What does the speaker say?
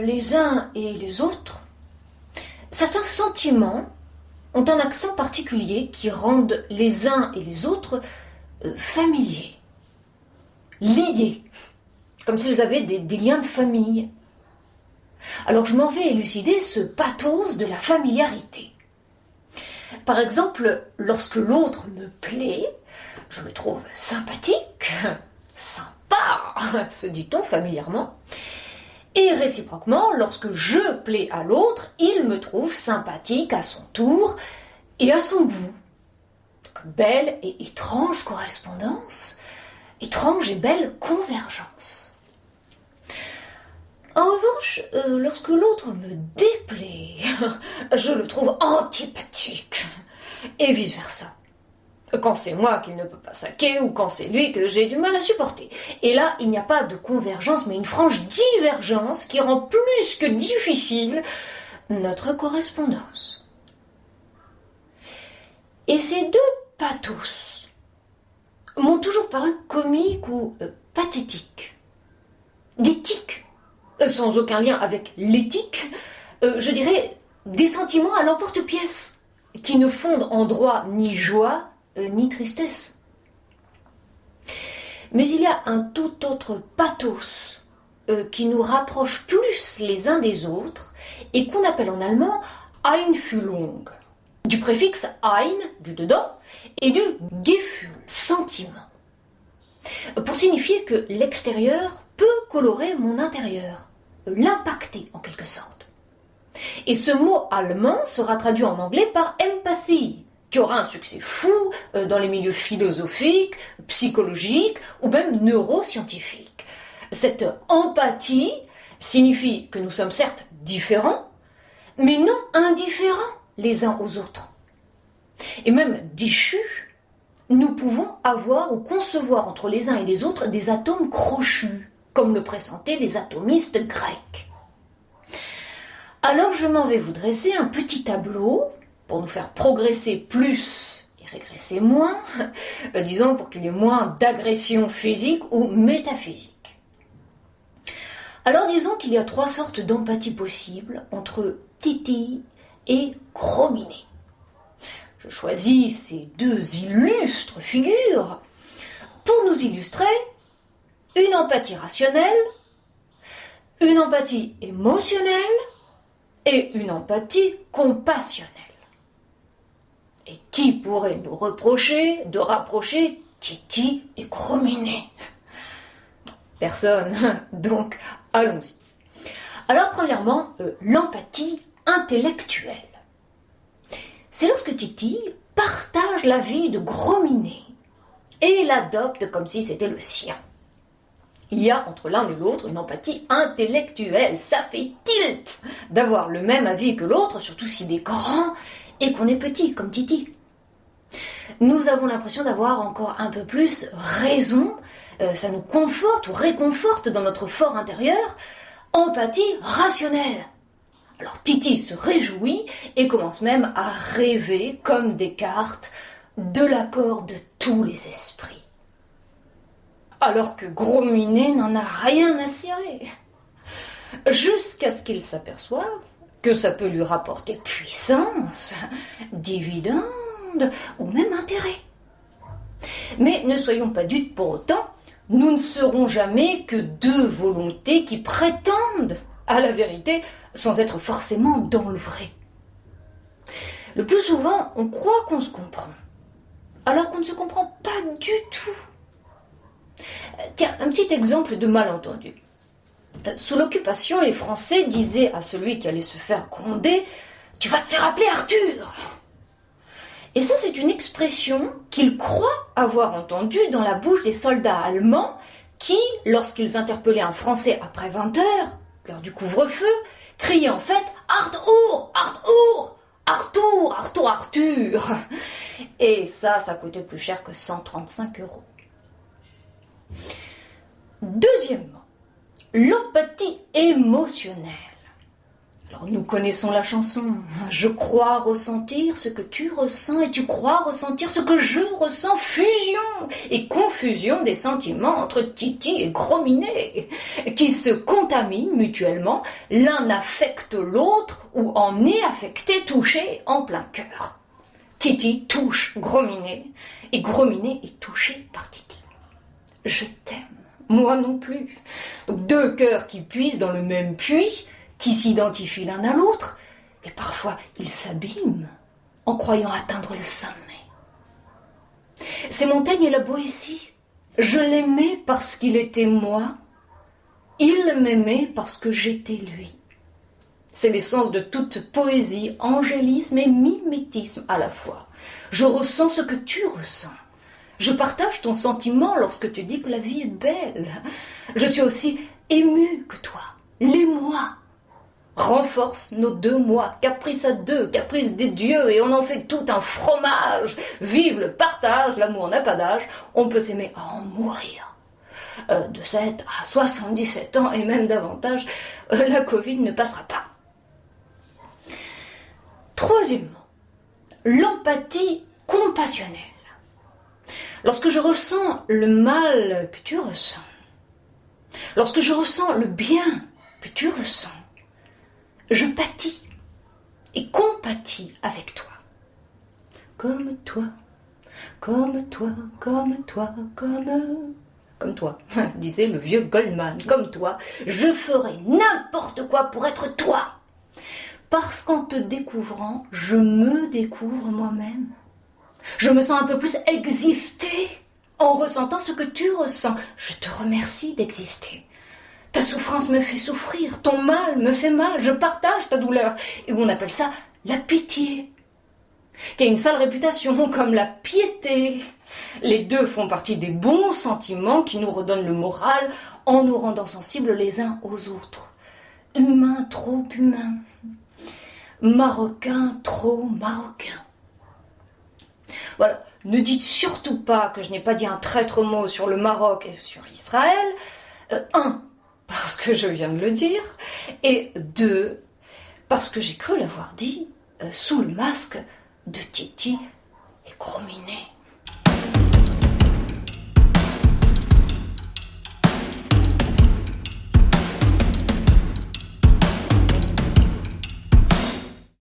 les uns et les autres, certains sentiments ont un accent particulier qui rendent les uns et les autres familiers, liés, comme s'ils avaient des liens de famille. Alors je m'en vais élucider ce pathos de la familiarité. Par exemple, lorsque l'autre me plaît, je le trouve sympathique, sympa, se dit-on familièrement, et réciproquement, lorsque je plais à l'autre, il me trouve sympathique à son tour et à son goût. Belle et étrange correspondance, étrange et belle convergence. En revanche, lorsque l'autre me déplaît, je le trouve antipathique, et vice-versa. Quand c'est moi qu'il ne peut pas saquer, ou quand c'est lui que j'ai du mal à supporter. Et là, il n'y a pas de convergence, mais une franche divergence qui rend plus que difficile notre correspondance. Et ces deux pathos m'ont toujours paru comiques ou pathétiques. Des tics, sans aucun lien avec l'éthique, je dirais des sentiments à l'emporte-pièce, qui ne fondent en droit ni joie, ni tristesse. Mais il y a un tout autre pathos qui nous rapproche plus les uns des autres et qu'on appelle en allemand Einfühlung, du préfixe ein, du dedans, et du Gefühl, sentiment, pour signifier que l'extérieur peut colorer mon intérieur, l'impacter en quelque sorte. Et ce mot allemand sera traduit en anglais par empathy, qui aura un succès fou dans les milieux philosophiques, psychologiques ou même neuroscientifiques. Cette empathie signifie que nous sommes certes différents, mais non indifférents les uns aux autres. Et même déchus, nous pouvons avoir ou concevoir entre les uns et les autres des atomes crochus, comme le pressentaient les atomistes grecs. Alors je m'en vais vous dresser un petit tableau pour nous faire progresser plus et régresser moins, disons pour qu'il y ait moins d'agression physique ou métaphysique. Alors disons qu'il y a 3 sortes d'empathie possibles entre Titi et Chrominé. Je choisis ces 2 illustres figures pour nous illustrer une empathie rationnelle, une empathie émotionnelle et une empathie compassionnelle. Et qui pourrait nous reprocher de rapprocher Titi et Chrominé? Personne, donc allons-y. Alors premièrement, l'empathie intellectuelle. C'est lorsque Titi partage la vie de Chrominé et l'adopte comme si c'était le sien. Il y a entre l'un et l'autre une empathie intellectuelle. Ça fait tilt d'avoir le même avis que l'autre, surtout s'il est grand et qu'on est petit, comme Titi. Nous avons l'impression d'avoir encore un peu plus raison, ça nous conforte ou réconforte dans notre fort intérieur, empathie rationnelle. Alors Titi se réjouit et commence même à rêver, comme Descartes, de l'accord de tous les esprits. Alors que Chrominé n'en a rien à cirer, jusqu'à ce qu'il s'aperçoive que ça peut lui rapporter puissance, dividende ou même intérêt. Mais ne soyons pas dupes pour autant, nous ne serons jamais que 2 volontés qui prétendent à la vérité sans être forcément dans le vrai. Le plus souvent, on croit qu'on se comprend, alors qu'on ne se comprend pas du tout. Tiens, un petit exemple de malentendu. Sous l'occupation, les Français disaient à celui qui allait se faire gronder « Tu vas te faire appeler Arthur !» Et ça, c'est une expression qu'ils croient avoir entendue dans la bouche des soldats allemands qui, lorsqu'ils interpellaient un Français après 20 heures, l'heure du couvre-feu, criaient en fait « Arthur, Arthur, Arthur, Arthur, Arthur !» Et ça coûtait plus cher que 135 €. Deuxièmement, l'empathie émotionnelle. Alors nous connaissons la chanson. Je crois ressentir ce que tu ressens et tu crois ressentir ce que je ressens. Fusion et confusion des sentiments entre Titi et Gros Minet qui se contaminent mutuellement. L'un affecte l'autre ou en est affecté, touché en plein cœur. Titi touche Gros Minet et Gros Minet est touché par Titi. Je t'aime, moi non plus. Donc deux cœurs qui puisent dans le même puits, qui s'identifient l'un à l'autre, et parfois ils s'abîment en croyant atteindre le sommet. C'est Montaigne et la Boétie. Je l'aimais parce qu'il était moi, il m'aimait parce que j'étais lui. C'est l'essence de toute poésie, angélisme et mimétisme à la fois. Je ressens ce que tu ressens. Je partage ton sentiment lorsque tu dis que la vie est belle. Je suis aussi émue que toi. Les moi renforce nos deux moi, caprice à deux, caprice des dieux, et on en fait tout un fromage. Vive le partage, l'amour n'a pas d'âge, on peut s'aimer à en mourir. De 7 à 77 ans et même davantage, la Covid ne passera pas. Troisièmement, l'empathie compassionnelle. Lorsque je ressens le mal que tu ressens, lorsque je ressens le bien que tu ressens, je pâtis et compatis avec toi. Comme toi, comme toi, comme toi, comme toi, disait le vieux Goldman, comme toi, je ferai n'importe quoi pour être toi. Parce qu'en te découvrant, je me découvre moi-même. Je me sens un peu plus exister en ressentant ce que tu ressens. Je te remercie d'exister. Ta souffrance me fait souffrir, ton mal me fait mal, je partage ta douleur. Et on appelle ça la pitié, qui a une sale réputation comme la piété. Les deux font partie des bons sentiments qui nous redonnent le moral en nous rendant sensibles les uns aux autres. Humain trop humain, marocain trop marocain. Voilà, ne dites surtout pas que je n'ai pas dit un traître mot sur le Maroc et sur Israël. Parce que je viens de le dire, et 2, parce que j'ai cru l'avoir dit sous le masque de Titi